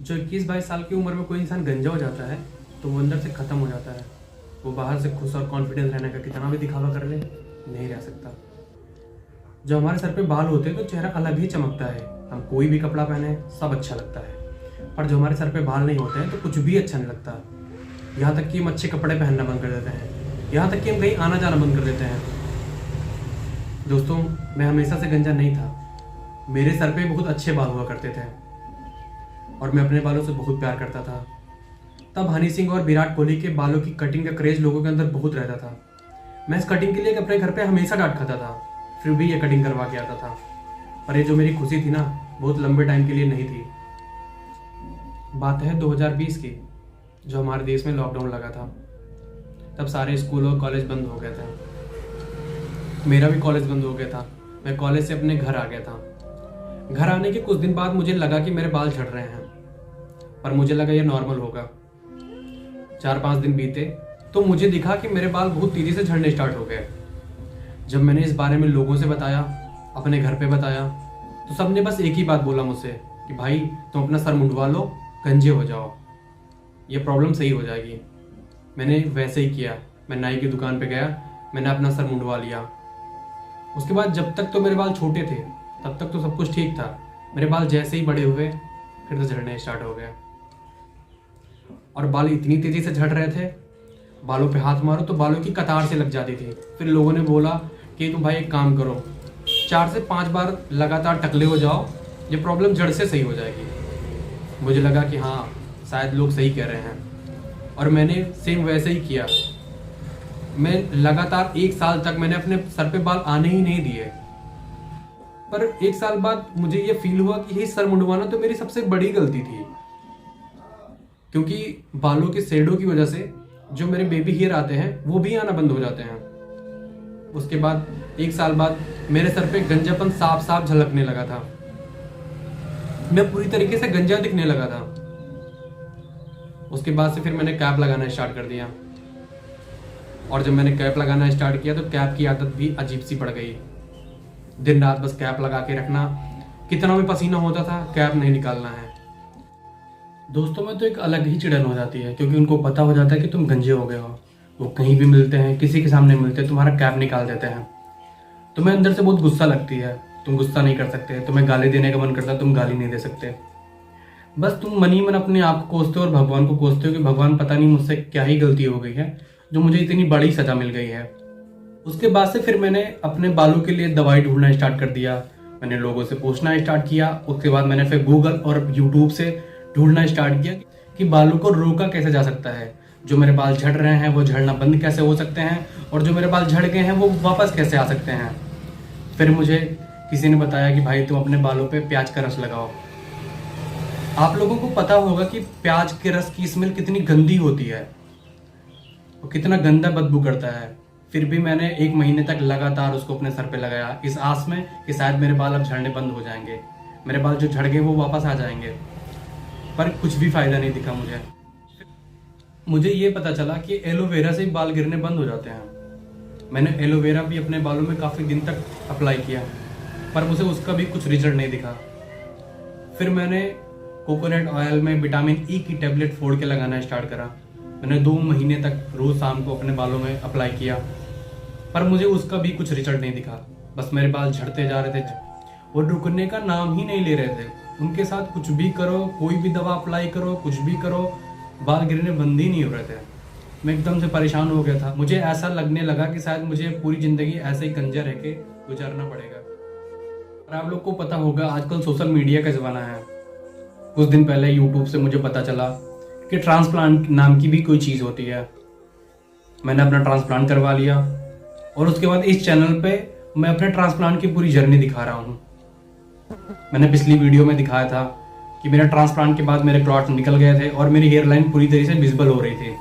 जो 21-22 साल की उम्र में कोई इंसान गंजा हो जाता है तो वो अंदर से ख़त्म हो जाता है। वो बाहर से खुश और कॉन्फिडेंस रहने का कितना भी दिखावा कर ले, नहीं रह सकता। जब हमारे सर पे बाल होते हैं तो चेहरा अलग ही चमकता है। हम कोई भी कपड़ा पहने सब अच्छा लगता है। पर जो हमारे सर पे बाल नहीं होते हैं तो कुछ भी अच्छा नहीं लगता। यहाँ तक कि हम अच्छे कपड़े पहनना बंद कर देते हैं। यहाँ तक कि हम कहीं आना जाना बंद कर देते हैं। दोस्तों, मैं हमेशा से गंजा नहीं था। मेरे सर पे बहुत अच्छे बाल हुआ करते थे और मैं अपने बालों से बहुत प्यार करता था। तब हनी सिंह और विराट कोहली के बालों की कटिंग का क्रेज लोगों के अंदर बहुत रहता था। मैं इस कटिंग के लिए अपने घर पे हमेशा डांट खाता था, फिर भी ये कटिंग करवा के आता था। पर ये जो मेरी खुशी थी ना, बहुत लंबे टाइम के लिए नहीं थी। बात है 2020 की, जो हमारे देश में लॉकडाउन लगा था। तब सारे स्कूल और कॉलेज बंद हो गए थे। मेरा भी कॉलेज बंद हो गया था। मैं कॉलेज से अपने घर आ गया था। घर आने के कुछ दिन बाद मुझे लगा कि मेरे बाल झड़ रहे हैं, पर मुझे लगा ये नॉर्मल होगा। 4-5 दिन बीते तो मुझे दिखा कि मेरे बाल बहुत तेजी से झड़ने स्टार्ट हो गए। जब मैंने इस बारे में लोगों से बताया, अपने घर पे बताया, तो सबने बस एक ही बात बोला मुझसे कि भाई तुम अपना सर मुंडवा लो, गंजे हो जाओ, ये प्रॉब्लम सही हो जाएगी। मैंने वैसे ही किया। मैं नाई की दुकान पे गया, मैंने अपना सर मुंडवा लिया। उसके बाद जब तक तो मेरे बाल छोटे थे तब तक तो सब कुछ ठीक था। मेरे बाल जैसे ही बड़े हुए फिर तो झड़ने स्टार्ट हो गए। और बाल इतनी तेजी से झड़ रहे थे, बालों पे हाथ मारो तो बालों की कतार से लग जाती थी। फिर लोगों ने बोला कि तुम भाई एक काम करो, 4 से 5 बार लगातार टकले हो जाओ, ये प्रॉब्लम जड़ से सही हो जाएगी। मुझे लगा कि हाँ, शायद लोग सही कह रहे हैं, और मैंने सेम वैसे ही किया। मैं लगातार 1 साल तक मैंने अपने सर पे बाल आने ही नहीं दिए। पर 1 साल बाद मुझे ये फील हुआ कि ये सर मुंडवाना तो मेरी सबसे बड़ी गलती थी, क्योंकि बालों के शेडों की वजह से जो मेरे बेबी हेयर आते हैं वो भी आना बंद हो जाते हैं। उसके बाद 1 साल बाद मेरे सर पे गंजापन साफ साफ झलकने लगा था। मैं पूरी तरीके से गंजा दिखने लगा था। उसके बाद से फिर मैंने कैप लगाना स्टार्ट कर दिया, और जब मैंने कैप लगाना स्टार्ट किया तो कैप की आदत भी अजीब सी पड़ गई। दिन रात बस कैप लगा के रखना, कितना भी पसीना होता था कैप नहीं निकालना है। दोस्तों में तो एक अलग ही चिड़न हो जाती है, क्योंकि उनको पता हो जाता है कि तुम गंजे हो गए हो। वो कहीं भी मिलते हैं, किसी के सामने मिलते हैं, तुम्हारा कैप निकाल देते हैं। तुम्हें अंदर से बहुत गुस्सा लगती है, तुम गुस्सा नहीं कर सकते। तुम्हें गाली देने का मन करता है, तुम गाली नहीं दे सकते। बस तुम मन ही मन अपने आप को कोसते हो और भगवान को कोसते हो कि भगवान पता नहीं मुझसे क्या ही गलती हो गई है जो मुझे इतनी बड़ी सजा मिल गई है। उसके बाद से फिर मैंने अपने बालों के लिए दवाई ढूंढना स्टार्ट कर दिया। मैंने लोगों से पूछना स्टार्ट किया। उसके बाद मैंने फिर गूगल और यूट्यूब से ढूंढना स्टार्ट किया कि बालों को रोका कैसे जा सकता है। जो मेरे बाल झड़ रहे हैं वो झड़ना बंद कैसे हो सकते हैं, और जो मेरे बाल झड़ गए हैं वो वापस कैसे आ सकते हैं। फिर मुझे किसी ने बताया कि भाई तुम अपने बालों पे प्याज का रस लगाओ। आप लोगों को पता होगा कि प्याज के रस की स्मेल कितनी गंदी होती है और कितना गंदा बदबू करता है। फिर भी मैंने 1 महीने तक लगातार उसको अपने सर पे लगाया, इस आस में कि शायद मेरे बाल अब झड़ने बंद हो जाएंगे, मेरे बाल जो झड़ गए वो वापस आ जाएंगे। पर कुछ भी फायदा नहीं दिखा मुझे ये पता चला कि एलोवेरा से बाल गिरने बंद हो जाते हैं। मैंने एलोवेरा भी अपने बालों में काफ़ी दिन तक अप्लाई किया, पर मुझे उसका भी कुछ रिजल्ट नहीं दिखा। फिर मैंने कोकोनट ऑयल में विटामिन ई की टैबलेट फोड़ के लगाना स्टार्ट करा। मैंने 2 महीने तक रोज शाम को अपने बालों में अप्लाई किया, पर मुझे उसका भी कुछ रिजल्ट नहीं दिखा। बस मेरे बाल झड़ते जा रहे थे और रुकने का नाम ही नहीं ले रहे थे। उनके साथ कुछ भी करो, कोई भी दवा अप्लाई करो, कुछ भी करो, बाल गिरने बंद ही नहीं हो रहे थे। मैं एकदम से परेशान हो गया था। मुझे ऐसा लगने लगा कि शायद मुझे पूरी जिंदगी ऐसे ही गंजा रह के गुजारना पड़ेगा। और आप लोग को पता होगा आजकल सोशल मीडिया का जमाना है। कुछ दिन पहले यूट्यूब से मुझे पता चला कि ट्रांसप्लांट नाम की भी कोई चीज़ होती है। मैंने अपना ट्रांसप्लांट करवा लिया, और उसके बाद इस चैनल पे मैं अपने ट्रांसप्लांट की पूरी जर्नी दिखा रहा हूँ। मैंने पिछली वीडियो में दिखाया था कि मेरे ट्रांसप्लांट के बाद मेरे क्लॉट्स निकल गए थे और मेरी हेयर लाइन पूरी तरह से विजिबल हो रही थी।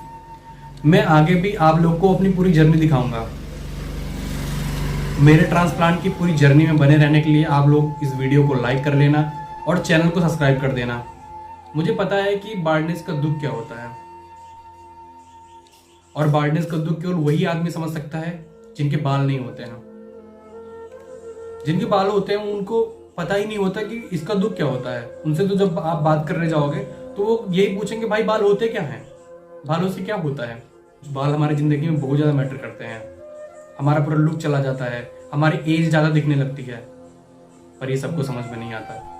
मैं आगे भी आप लोग को अपनी पूरी जर्नी दिखाऊंगा। मेरे ट्रांसप्लांट की पूरी जर्नी में बने रहने के लिए आप लोग इस वीडियो को लाइक कर लेना और चैनल को सब्सक्राइब कर देना। मुझे पता है कि बार्डनेस का दुख क्या होता है, और बार्डनेस का दुख केवल वही आदमी समझ सकता है जिनके बाल नहीं होते हैं। जिनके बाल होते हैं उनको पता ही नहीं होता कि इसका दुख क्या होता है। उनसे तो जब आप बात करने जाओगे तो वो यही पूछेंगे भाई बाल होते क्या हैं, बालों से क्या होता है। बाल हमारी जिंदगी में बहुत ज्यादा मैटर करते हैं, हमारा पूरा लुक चला जाता है, हमारी एज ज्यादा दिखने लगती है, पर ये सबको समझ में नहीं आता है।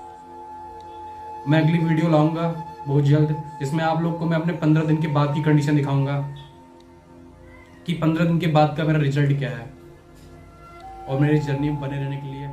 मैं अगली वीडियो लाऊंगा बहुत जल्द, जिसमें आप लोग को मैं अपने 15 दिन के बाद की कंडीशन दिखाऊंगा कि 15 दिन के बाद का मेरा रिजल्ट क्या है। और मेरी जर्नी में बने रहने के लिए